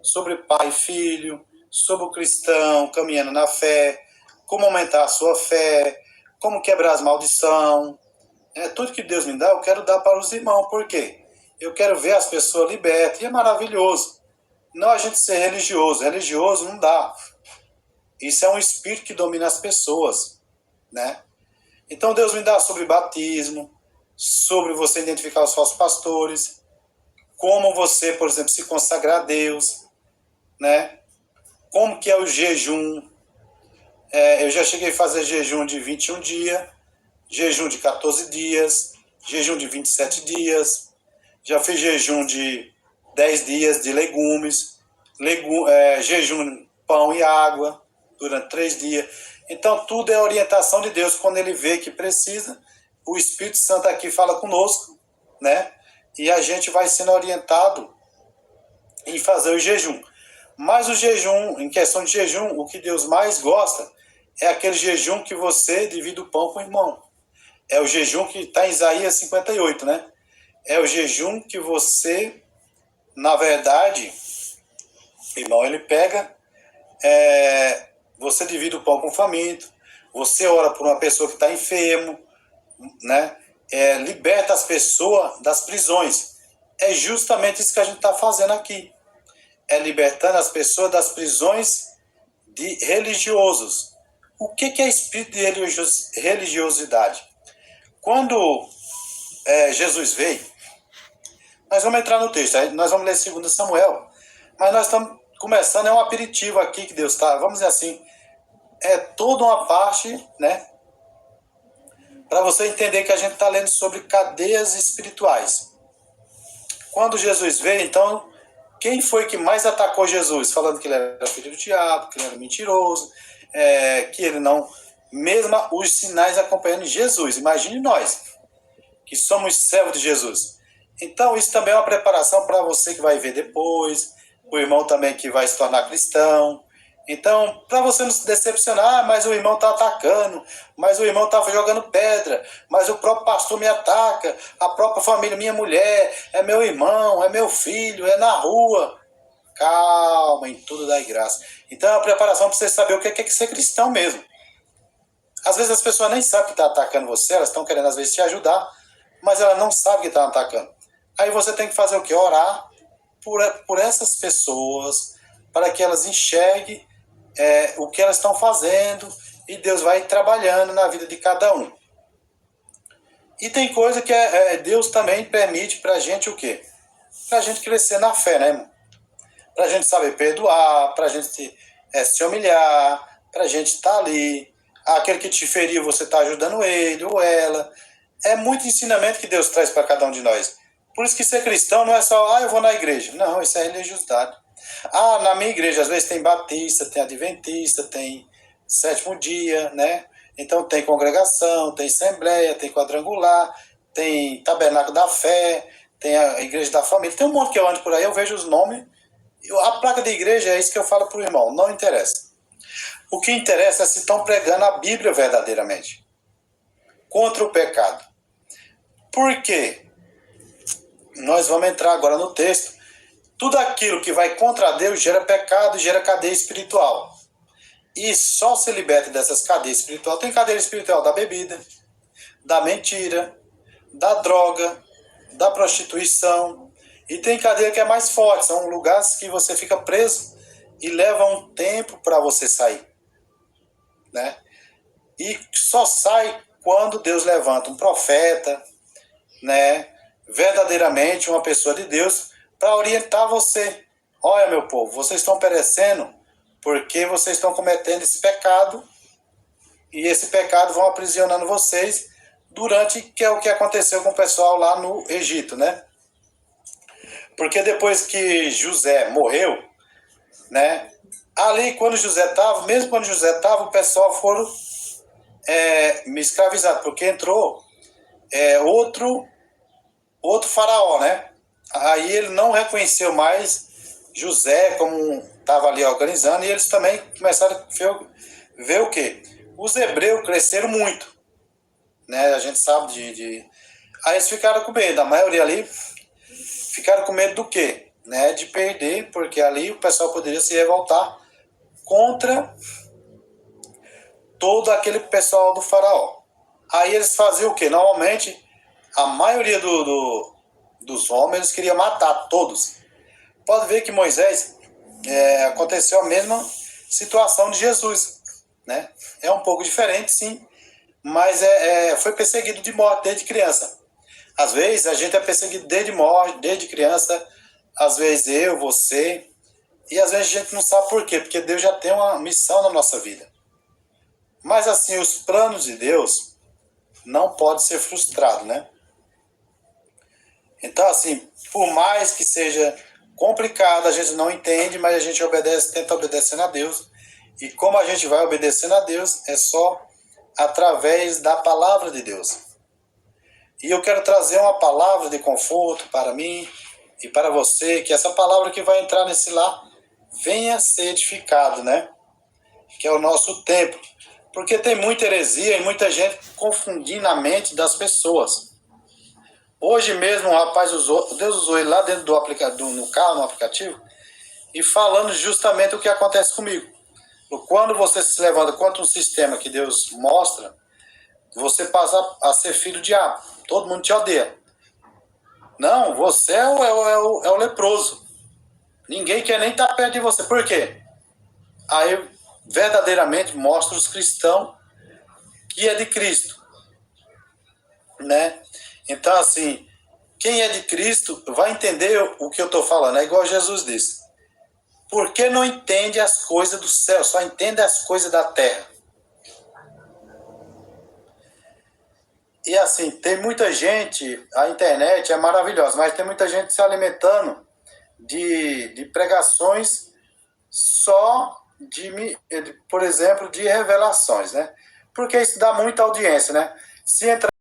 sobre pai e filho, sobre o cristão caminhando na fé, como aumentar a sua fé, como quebrar as maldições. Tudo que Deus me dá, eu quero dar para os irmãos. Por quê? Eu quero ver as pessoas libertas. E é maravilhoso. Não a gente ser religioso. Religioso não dá. Isso é um espírito que domina as pessoas, né? Então Deus me dá sobre batismo, sobre você identificar os falsos pastores, como você, por exemplo, se consagrar a Deus, né? Como que é o jejum. Eu já cheguei a fazer jejum de 21 dias, jejum de 14 dias, jejum de 27 dias, já fiz jejum de 10 dias de legumes, jejum pão e água durante 3 dias. Então tudo é orientação de Deus. Quando ele vê que precisa, o Espírito Santo aqui fala conosco, né? E a gente vai sendo orientado em fazer o jejum. Mas o jejum, em questão de jejum, o que Deus mais gosta é aquele jejum que você divide o pão com o irmão. É o jejum que está em Isaías 58, né? É o jejum que você, na verdade, irmão, ele pega, você divide o pão com o faminto, você ora por uma pessoa que está enfermo, né? Liberta as pessoas das prisões. É justamente isso que a gente está fazendo aqui. É libertando as pessoas das prisões de religiosos. O que é espírito de religiosidade? Quando Jesus veio, nós vamos entrar no texto, aí nós vamos ler 2 Samuel, mas nós estamos começando, é um aperitivo aqui que Deus está, vamos dizer assim, é toda uma parte, né, para você entender que a gente está lendo sobre cadeias espirituais. Quando Jesus veio, então, quem foi que mais atacou Jesus? Falando que ele era filho do diabo, que ele era mentiroso, que ele não... Mesmo os sinais acompanhando Jesus. Imagine nós, que somos servos de Jesus. Então, isso também é uma preparação para você que vai ver depois, o irmão também que vai se tornar cristão. Então, para você não se decepcionar, mas o irmão está atacando, mas o irmão está jogando pedra, mas o próprio pastor me ataca, a própria família, minha mulher, é meu irmão, é meu filho, é na rua. Calma, em tudo dai graça. Então, é uma preparação para você saber o que é ser cristão mesmo. Às vezes as pessoas nem sabem que estão atacando você, elas estão querendo às vezes te ajudar, mas elas não sabem que estão atacando. Aí você tem que fazer o quê? Orar por essas pessoas, para que elas enxerguem o que elas estão fazendo, e Deus vai trabalhando na vida de cada um. E tem coisa que Deus também permite para a gente o quê? Para a gente crescer na fé, né, irmão? Para a gente saber perdoar, para a gente se humilhar, para a gente estar ali. Aquele que te feriu, você está ajudando ele ou ela. É muito ensinamento que Deus traz para cada um de nós. Por isso que ser cristão não é só, eu vou na igreja. Não, isso é religiosidade. Na minha igreja, às vezes tem batista, tem adventista, tem sétimo dia, né? Então tem congregação, tem assembleia, tem quadrangular, tem tabernáculo da fé, tem a igreja da família. Tem um monte que eu ando por aí, eu vejo os nomes. A placa da igreja é isso que eu falo para o irmão, não interessa. O que interessa é se estão pregando a Bíblia verdadeiramente. Contra o pecado. Por quê? Nós vamos entrar agora no texto. Tudo aquilo que vai contra Deus gera pecado e gera cadeia espiritual. E só se liberta dessas cadeias espirituais. Tem cadeia espiritual da bebida, da mentira, da droga, da prostituição. E tem cadeia que é mais forte. São lugares que você fica preso e leva um tempo para você sair, né? E só sai quando Deus levanta um profeta, né? Verdadeiramente uma pessoa de Deus, para orientar você. Olha, meu povo, vocês estão perecendo porque vocês estão cometendo esse pecado, e esse pecado vão aprisionando vocês durante, que é o que aconteceu com o pessoal lá no Egito, né? Porque depois que José morreu, né? Ali, quando José estava, mesmo quando José estava, o pessoal foram me escravizado, porque entrou outro faraó, né? Aí ele não reconheceu mais José como estava ali organizando, e eles também começaram a ver o quê? Os hebreus cresceram muito, né? A gente sabe Aí eles ficaram com medo, a maioria ali ficaram com medo do quê? né, de perder, porque ali o pessoal poderia se revoltar contra todo aquele pessoal do faraó. Aí eles faziam o quê? Normalmente, a maioria dos homens eles queriam matar todos. Pode ver que Moisés aconteceu a mesma situação de Jesus, né? É um pouco diferente, sim, mas foi perseguido de morte desde criança. Às vezes a gente é perseguido desde criança, às vezes eu, você, e às vezes a gente não sabe por quê, porque Deus já tem uma missão na nossa vida. Mas assim, os planos de Deus não podem ser frustrados, né? Então assim, por mais que seja complicado, a gente não entende, mas a gente tenta obedecendo a Deus. E como a gente vai obedecendo a Deus, é só através da palavra de Deus. E eu quero trazer uma palavra de conforto para mim e para você, que essa palavra que vai entrar nesse lar venha ser edificado, né? Que é o nosso templo. Porque tem muita heresia e muita gente confundindo a mente das pessoas. Hoje mesmo o rapaz Deus usou ele lá dentro do aplicativo, no carro, no aplicativo, e falando justamente o que acontece comigo. Quando você se levanta contra um sistema que Deus mostra, você passa a ser filho do diabo. Todo mundo te odeia. Não, você é o leproso. Ninguém quer nem estar perto de você. Por quê? Aí verdadeiramente mostra os cristãos que é de Cristo, né? Então assim, quem é de Cristo vai entender o que eu estou falando. É igual Jesus disse. Por que não entende as coisas do céu? Só entende as coisas da terra. E assim, tem muita gente, a internet é maravilhosa, mas tem muita gente se alimentando de pregações só por exemplo, de revelações, né? Porque isso dá muita audiência, né? Se entrar